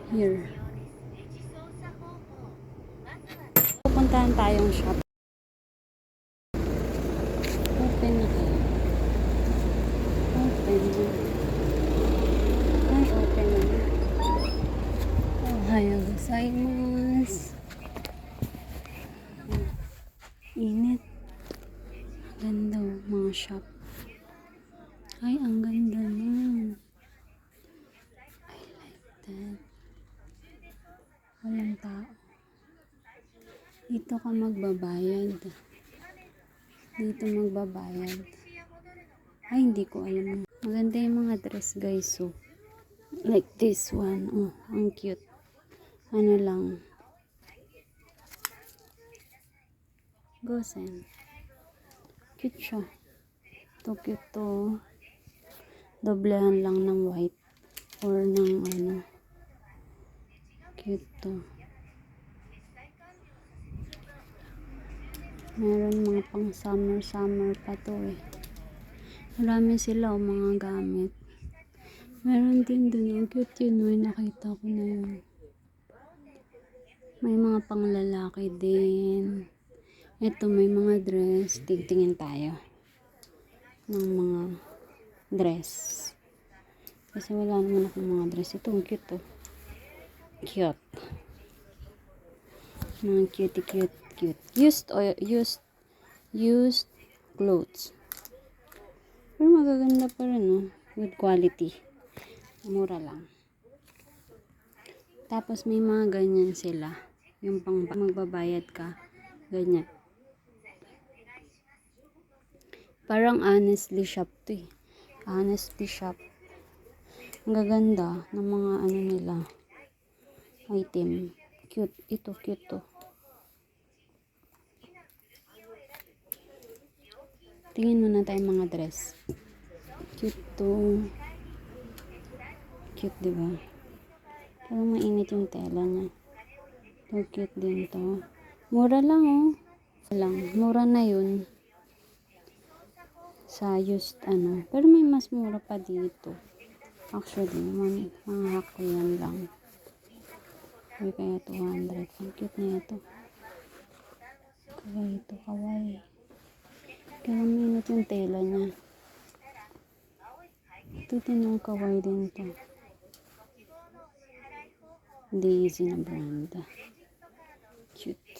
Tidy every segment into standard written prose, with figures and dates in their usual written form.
Here. Pupuntahan tayong shop. Open na kayo. Open na. Ay, open na. Ohayo gozaimasu. Init. Ganda mga shop. Ay, ang ganda na. I like that. Walang tao. Dito ka magbabayad. Dito magbabayad. Ay, hindi ko alam. Maganda yung mga dress guys. So, like this one. Oh, ang cute. Ano lang. Gosen. Cute siya. Ito cute to. Doblehan lang ng white. Or ng ano. Cute to. Meron mga pang summer pa to eh. Marami sila o mga gamit. Meron din dun. Ang cute yun. May nakita ko na yun. May mga pang lalaki din. Ito may mga dress. Tingtingin tayo. Ng mga dress. Kasi wala naman akong mga dress. Ito ang cute to. Cute. Mga cute. Used clothes. Pero magaganda pa rin, no? Good quality. Mura lang. Tapos may mga ganyan sila. Yung pang magbabayad ka. Ganyan. Parang honestly shop to eh. Honestly shop. Ang gaganda ng mga ano nila. Item. Cute. Ito cute to. Tingin muna tayo mga dress. Cute to. Cute, diba? Pero mainit yung tela niya. So, cute din to. Mura lang, oh. Mura na yun. Sa used, ano. Pero may mas mura pa dito. Actually, mga hako yan lang. Ay, kaya 200. Ang cute na ito. Kawaii ito, kawaii. Kaya mainit yung tela niya. Ito din yung kawaii din to. Daisy na brand. Cute.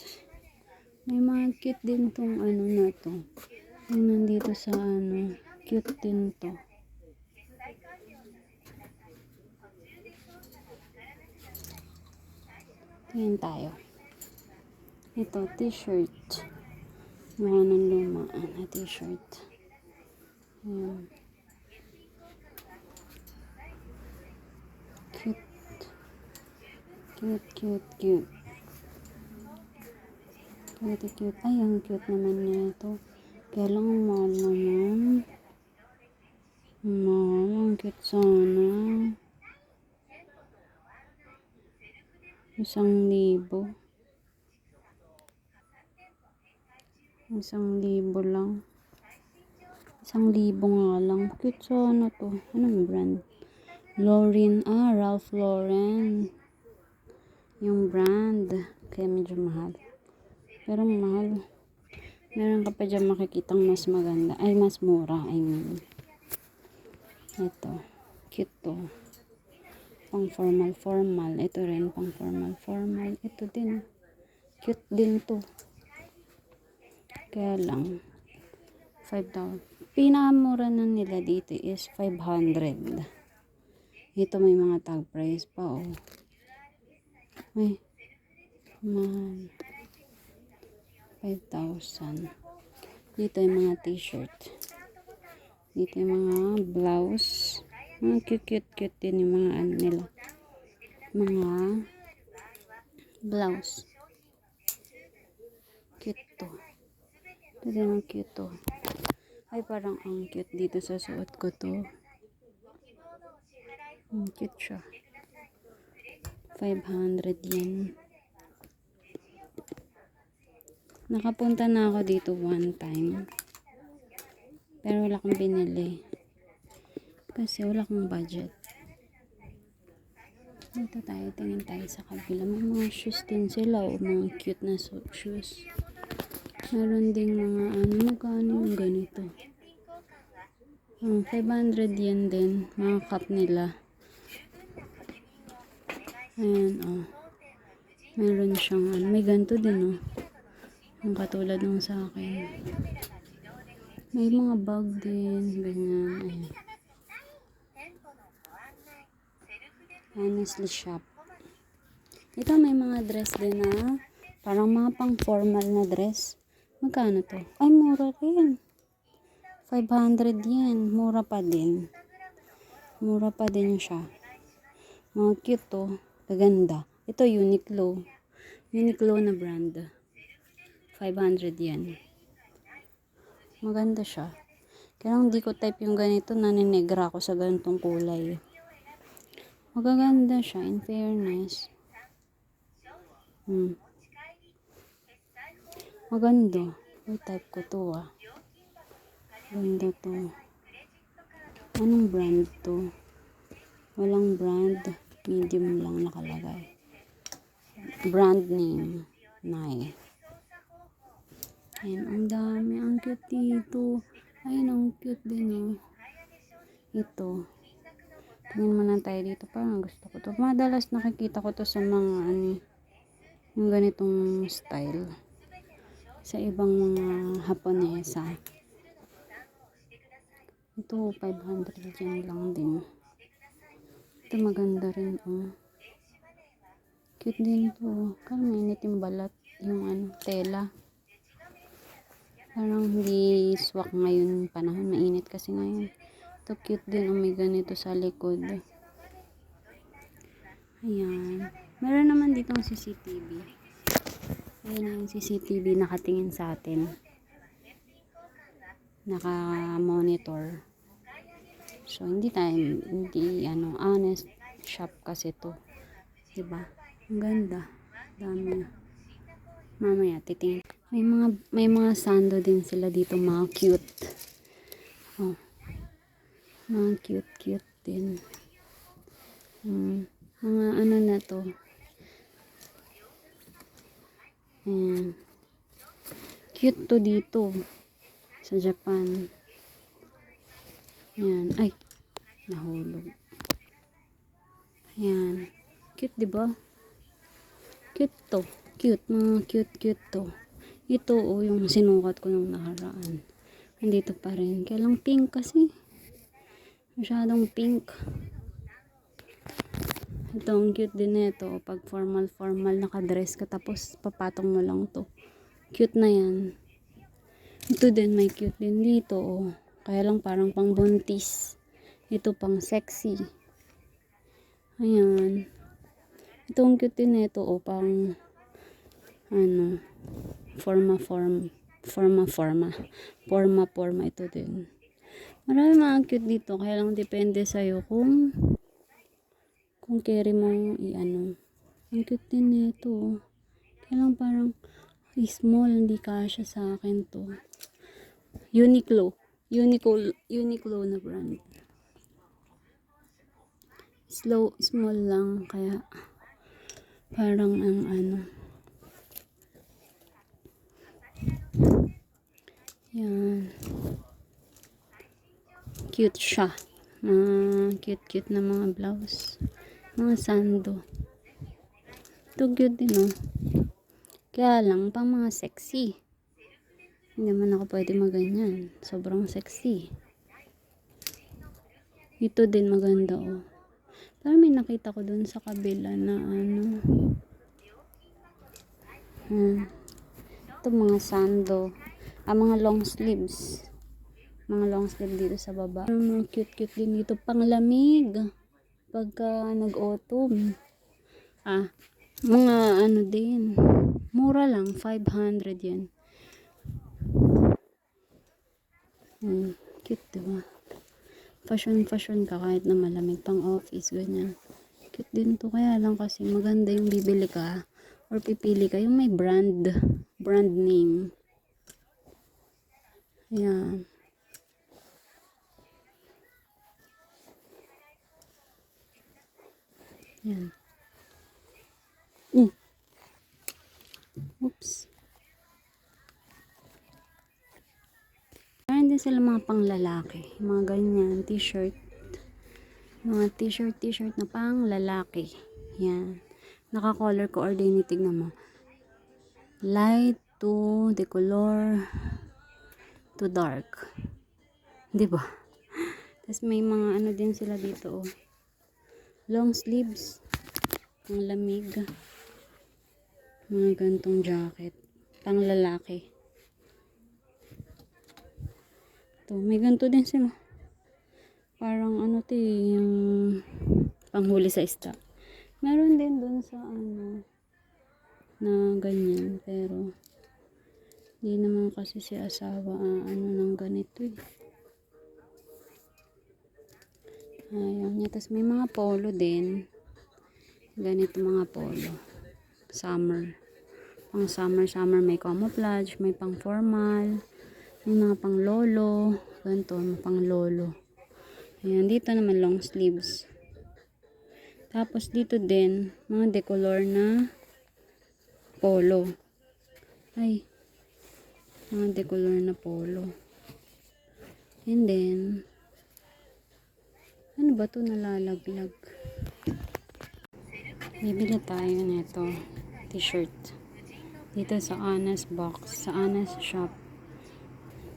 May mga cute din tong ano na to. Yung nandito sa ano. Cute din to. Tingin tayo. Ito, t-shirt. Mukha ng lumaan na t-shirt. Ayan. Cute. Cute. Ay, ang cute naman nito. Kaya lang mahal naman. Mahal. Ang cute sana. 1,000. 1,000 lang. 1,000 nga lang. Cute sana to. Anong brand? Lauren. Ralph Lauren. Yung brand. Kaya medyo mahal. Pero mahal. Meron ka pa dyan makikitang mas maganda. Ay, mas mura. I mean. Ito. Cute to. Pang formal. Ito rin pang formal. Ito din. Cute din to. Kaya lang. 5,000. Pinakamura na nila dito is 500. Ito may mga tag price pa, oh. Ay. Man. 5,000. Dito yung mga t-shirt. Dito yung mga blouse. Mga cute din yung mga ano nila. Mga blouse. Cute to. Ito din ang cute to. Ay, parang ang cute dito sa suot ko to. Cute siya. 500 yan. Nakapunta na ako dito one time. Pero wala akong binili. Kasi wala akong budget. Dito tayo, tingin tayo sa kabila. May mga shoes din sila, o mga cute na shoes. Meron ding mga magkano yung ganito. 500 yen din, mga cup nila. Ayan, meron siyang, may ganito din, ang katulad ng sa akin. May mga bag din, ganyan, ayan. Honestly shop. Ito may mga dress din na parang mga pang formal na dress. Magkano to? Ay, mura rin. 500 yen. Mura pa din. Mura pa din siya. Mga cute to. Maganda. Ito Uniqlo. Uniqlo na brand. 500 yen. Maganda siya. Kaya hindi ko type yung ganito, naninegra ako sa ganitong kulay. Magaganda siya, in fairness. Maganda. Uy, type ko to, Ganda to. Anong brand to? Walang brand. Medium lang nakalagay. Brand name. Nai. Ayan, ang dami. Ang cute dito. Ayun, ang cute din, Ito. Tingin muna tayo dito. Parang gusto ko to. Madalas nakikita ko to sa mga yung ganitong style. Sa ibang mga Haponesa. Ito, 500 yen lang din. Ito maganda rin, Cute din to. Parang mainit yung balat. Yung tela. Parang hindi swak ngayon panahon. Mainit kasi ngayon. Ito cute din. May ganito sa likod. Ayan. Meron naman ditong CCTV. Ayan yung CCTV nakatingin sa atin. Naka-monitor. So, hindi honest shop kasi to. Diba? Ang ganda. Dami. Mamaya, titingin. May mga sando din sila dito, mga cute. Mga cute din. Mga na to. Cute to dito. Sa Japan. Ayan. Ay, nahulog. Ayan. Cute, diba? Cute to. Cute. Mga cute to. Ito, yung sinukat ko nung nakaraan. Nandito pa rin. Kaya lang pink kasi. Masyadong pink. Ito, ang cute din nito. Pag formal nakadress ka, tapos papatong mo lang to. Cute na yan. Ito din, may cute din dito, Kaya lang parang pang buntis. Ito pang sexy. Ayan. Ito ang cute din nito, pang forma ito din. Marami mga cute dito, kaya lang depende sa'yo kung carry mo ang cute din nito. Kaya lang parang small, hindi kasya sa akin to. Uniqlo na brand. Small lang, kaya parang yan. Cute siya. Cute na mga blouse. Mga sando. Ito cute din, Kaya lang, pang mga sexy. Hindi man ako pwede maganyan. Sobrang sexy. Ito din maganda, Parang may nakita ko dun sa kabila na ito mga sando. Mga long sleeves. Mga long sleeve dito sa baba. Mga cute din dito. Panglamig. Pagka nag-autumn. Mga din. Mura lang. 500 yan. Cute, diba? Fashion ka kahit na malamig, pang office, ganyan. Cute din to, kaya lang kasi maganda yung bibili ka or pipili ka yung may brand name. Ayan. Yan. Oops. Meron din sila mga pang lalaki. Mga ganyan, t-shirt. Mga t-shirt na pang lalaki. Yan. Naka-color coordinate. Tignan mo. Light to the color to dark. Diba? Tapos may mga ano din sila dito. Oh. Long sleeves. Ang lamig. Mga gantong jacket. Pang lalaki. To, may ganito din sila. Parang ano to yung panghuli sa isda. Meron din dun sa ano na ganyan, pero hindi naman kasi si asawa ano ng ganito eh. Ayaw niya. Tapos may mga polo din. Ganito mga polo. Summer. Pang summer may camouflage, may pang formal. May mga pang lolo. Ganito, pang lolo. Ayan, dito naman long sleeves. Tapos dito din, mga decolor na polo. Ay, mga decolor na polo. And then, ano ba ito nalalaglag? Bibili tayo nito t-shirt. Dito sa Anas box, sa Anas shop.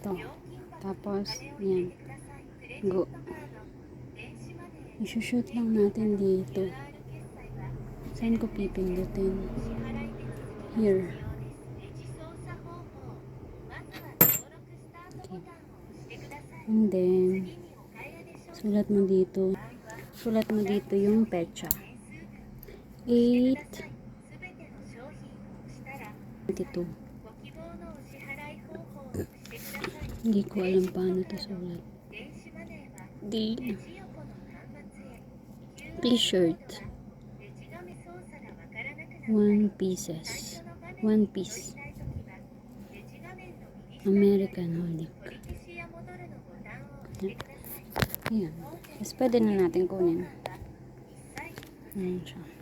Ito. Tapos, yan. Go. I-shoot lang natin dito. Saan ko pipindutin? Here. Okay. And then, sulat mo dito. Sulat mo dito yung petsa. 8/22. Hindi ko alam paano to sulat. D. T-shirt. 1 pieces. 1 piece. American Holic. Ayan. Tapos pwede na natin kunin. Ayan siya.